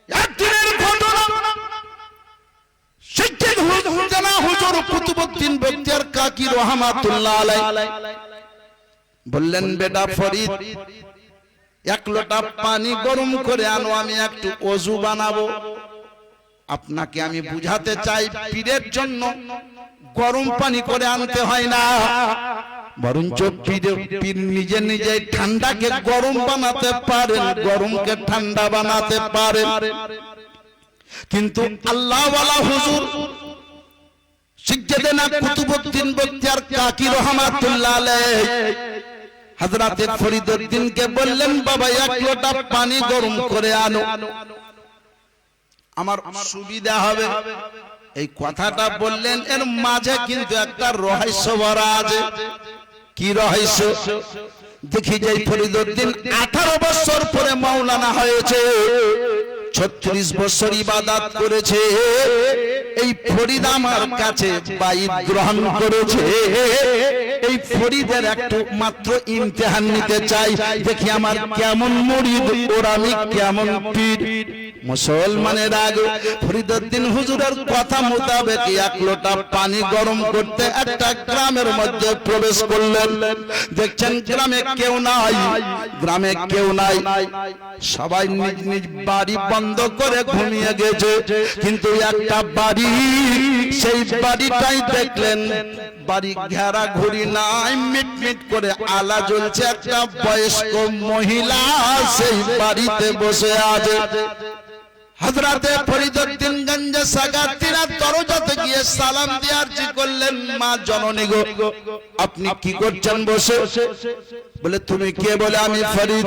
একদিনের ঘটনা। শিক্ষিত হুজুর হুজুর কুতুবউদ্দিন বখতিয়ার কাকি রহমাতুল্লাহ আলাইহি বললেন, বেটা ফরিদ, এক লোটা পানি গরম করে আনো, আমি একটু ওযু বানাবো। আপনাকে আমি বুঝাতে চাই, পীরের জন্য গরম পানি করে আনতে হয় না, বরঞ্চ পীর নিজে নিজে ঠান্ডাকে গরম বানাতে পারেন, গরমকে ঠান্ডা বানাতে পারেন। কিন্তু আল্লাহওয়ালা হুজুর সিদ্দিকুনা কুতুবউদ্দিন বখতিয়ার কাকি রহমাতুল্লাহ আলাইহি হযরতে ফরিদউদ্দিনকে বললেন, বাবা এক লোটা পানি গরম করে আনো, আমার সুবিধা হবে। এই কথাটা বললেন, এর মাঝে কিন্তু একটা রহস্য ভরা আছে। কি রহস্য? দেখি যে ফরিদউদ্দিন 18 বছর পরে মাওলানা হয়েছে, 36 বছর ইবাদত করেছে। এই ফরিদ আমার কাছে বাইত গ্রহণ করেছে। এই ফরিদের একটু মাত্র ইমতিহান নিতে চাই, দেখি আমার কেমন মুরিদ ওর আমি কেমন পীর। মুসলমানের আগে ফরিদউদ্দিন হুজুরের কথা মোতাবেক এক লোটা পানি গরম করতে একটা গ্রামের মধ্যে প্রবেশ করলেন। দেখছেন গ্রামে কেউ নাই, গ্রামে কেউ নাই, সবাই নিজ নিজ বাড়ি বন্ধ করে ঘুমিয়ে গেছে। কিন্তু একটা বাড়ি, সেই বাড়িটাই দেখলেন বাড়ি ঘেরা ঘুরি নাই, মিট মিট করে আলা জ্বলছে। একটা বয়স্ক মহিলা সেই বাড়িতে বসে আছে। হযরতে ফরিদউদ্দিন গঞ্জে সাগাতিরা দরজাতে গিয়ে সালাম দিয়ে আরজি করলেন, মা জননী গো, আপনি কি করছেন বসে? বলে তুমি কে? বলে আমি ফরিদ।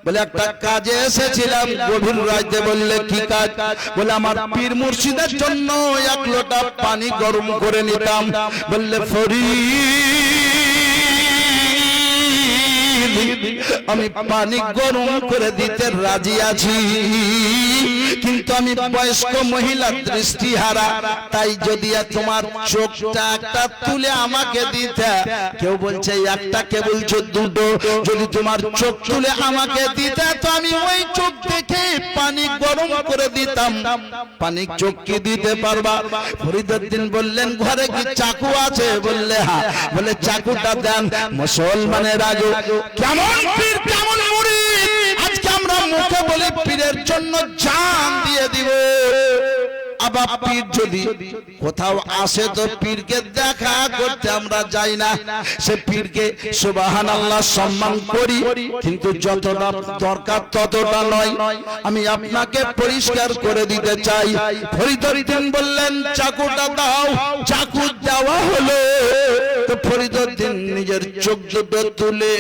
বলে একটা কাজে এসেছিলাম গভীর রাতে। বললে কি কাজ? বলে আমার পীর মুর্শিদের জন্য এক লোটা পানি গরম করে নিতাম। বললে ফরিদ, আমি পানি গরম করে দিতে রাজি আছি, কিন্তু আমি বয়স্ক মহিলা, দৃষ্টিহারা, তাই যদি তোমার চোখটা একটা তুলে আমাকে দিতে। কেউ বলছে একটা, কে বলছে দুটো। যদি তোমার চোখ তুলে আমাকে দিতে তো আমি ওই চোখ দেখে পানি গরম করে দিতাম। পানি চোখ কি দিতে পারবা? ফরিদউদ্দিন বললেন, ঘরে কি চাকু আছে? বললে হ্যাঁ। বলে চাকুটা দেন। মুসলমানের আগে কেমন পীর কেমন মুরিদ, আজকে আমরা মুখে বলি পীরের জন্য জান দিয়ে দিব। আবার পীর যদি কোথাও আসে তো পীরকে দেখা করতে আমরা যাই না, সে পীরকে সুবহানাল্লাহ সম্মান করি, কিন্তু যতটা দরকার ততটা নয়। আমি আপনাকে পরিষ্কার করে দিতে চাই। ফরিদউদ্দিন বললেন, চাকুটা দাও। চাকু দেওয়া হলো। তো ফরিদউদ্দিন নিজের চোখ দুটো তুলে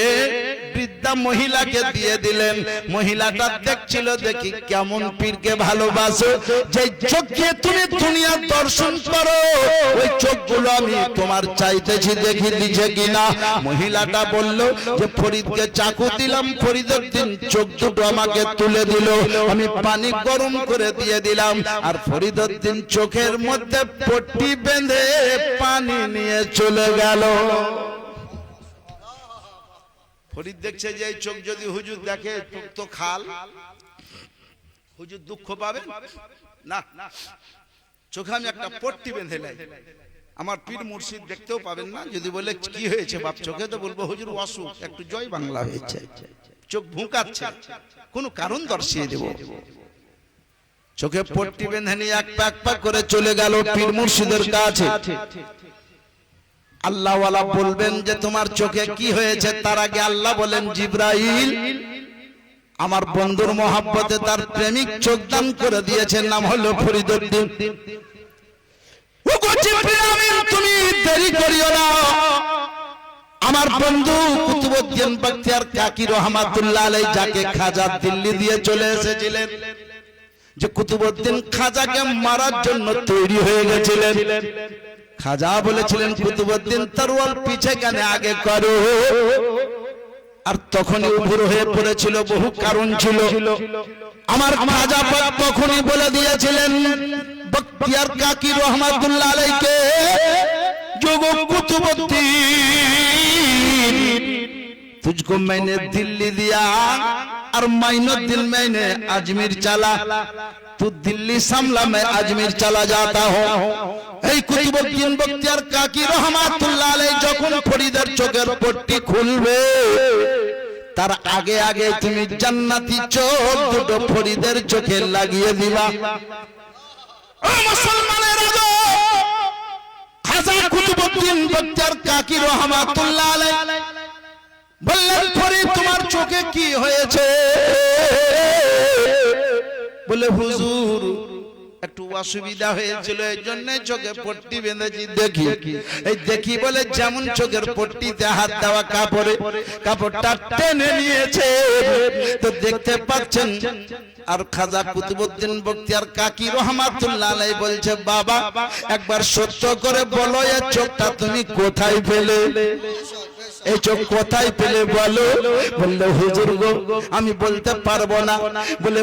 বৃদ্ধা মহিলাকে দিয়ে দিলেন। মহিলাটা দেখছিল, দেখি কেমন পীরকে ভালোবাসো, যে চোখে তুমি দুনিয়ার দর্শন করো, ওই চোখগুলো আমি তোমার চাইতেছি, দেখি দিছে কিনা। মহিলাটা বলল যে ফরিদকে চাকু দিলাম, ফরিদউদ্দিন চোখ দুটো আমাকে তুলে দিল, আমি পানি গরম করে দিয়ে দিলাম। আর ফরিদউদ্দিন চোখের মধ্যে পট্টি বেঁধে পানি নিয়ে চলে গেল। ফরিদ দেখছে যে এই চোখ যদি হুজুর দেখে তো খাল, হুজুর দুঃখ পাবে না, চোখে আমি একটা পট্টি বেঁধে লাই, আমার পীর মুর্শিদ দেখতেও পাবেন না। যদি বলে কি হয়েছে বাপ চোখে, তো বলবো হুজুর অসুখ, একটু জয় বাংলা হয়েছে, চোখ ভুঁকাচ্ছে, কোনো কারণ দর্শিয়ে দেব। চোখে পট্টি বেঁধে নিয়ে এক পাক করে চলে গেল পীর মুর্শিদের কাছে। আল্লাহওয়ালা বলবেন যে তোমার চোখে কি হয়েছে, তার আগে আল্লাহ বলেন, জিবরাইল আমার বন্ধুর মহব্বতে তার প্রেমিক চোখ দান করে দিয়েছেন, নাম হলো ফরিদউদ্দিন। তুমি দেরি করিও না, আমার বন্ধু কুতুবউদ্দিন বখতিয়ার কাকি রহমাতুল্লাহ আলাইহি, যাকে খাজা দিল্লি দিয়ে চলে এসেছিলেন, যে কুতুবউদ্দিন খাজাকে মারার জন্য তৈরি হয়ে গেছিলেন। খাজা বলেছিলেন, কুতুবউদ্দিন তরোয়াল পিছে কেন আগে করো। আর তখনই উভুর হয়ে পড়েছিল, বহু কারণ ছিল। আমার খাজা তখনই বলে দিয়েছিলেন বখতিয়ার কাকি রহমাতুল্লাহ আলাইহিকে, যোগ কুতুবউদ্দিন तुझको मैंने दिल्ली दिया और माइनो दिल मैंने अजमेर चला तू दिल्ली सामला मैं अजमेर चला जाता हूँ এই কুতুবউদ্দিন বখতিয়ার কাকি রহমাতুল্লাহ আলাইহি যখন ফরিদের চোখের পট্টি খুলবে তার আগে আগে তুমি জান্নাতি চোখ দুটো ফরিদের চোখে লাগিয়ে দিবা ও মুসলমানের আগে খাজা কুতুবউদ্দিন বখতিয়ার কাকি রহমাতুল্লাহ আলাইহি বললেন ফরিদ তোমার চোখে কি হয়েছে বলে হুজুর একটু অসুবিধা হয়েছিল এইজন্য চোখে পট্টি বেঁধেছি দেখি এই দেখি বলে যেমন চোখের পট্টিতে হাত দেওয়া কাপড়টা টেনে নিয়েছে তো দেখতে পাচ্ছেন আর খাজা কুতুবউদ্দিন বখতিয়ার কাকি রহমাতুল্লাহ আলাইহি বলছে বাবা একবার সত্য করে বলো এই চোখটা তুমি কোথায় পেলে এই চোখ কোথায় পেলে বলো বললে হুজুর গো আমি বলতে পারবো না বলে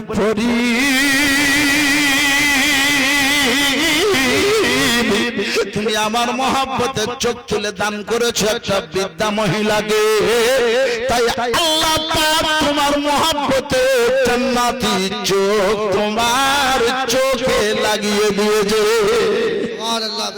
তুমি আমার মহব্বতের চোখ তুলে দান করেছো একটা বৃদ্ধা মহিলাকে তাই আল্লাহ পাক তোমার মহব্বতে জান্নাতি চোখ তোমার চোখে লাগিয়ে দিয়েছে সুবহানাল্লাহ।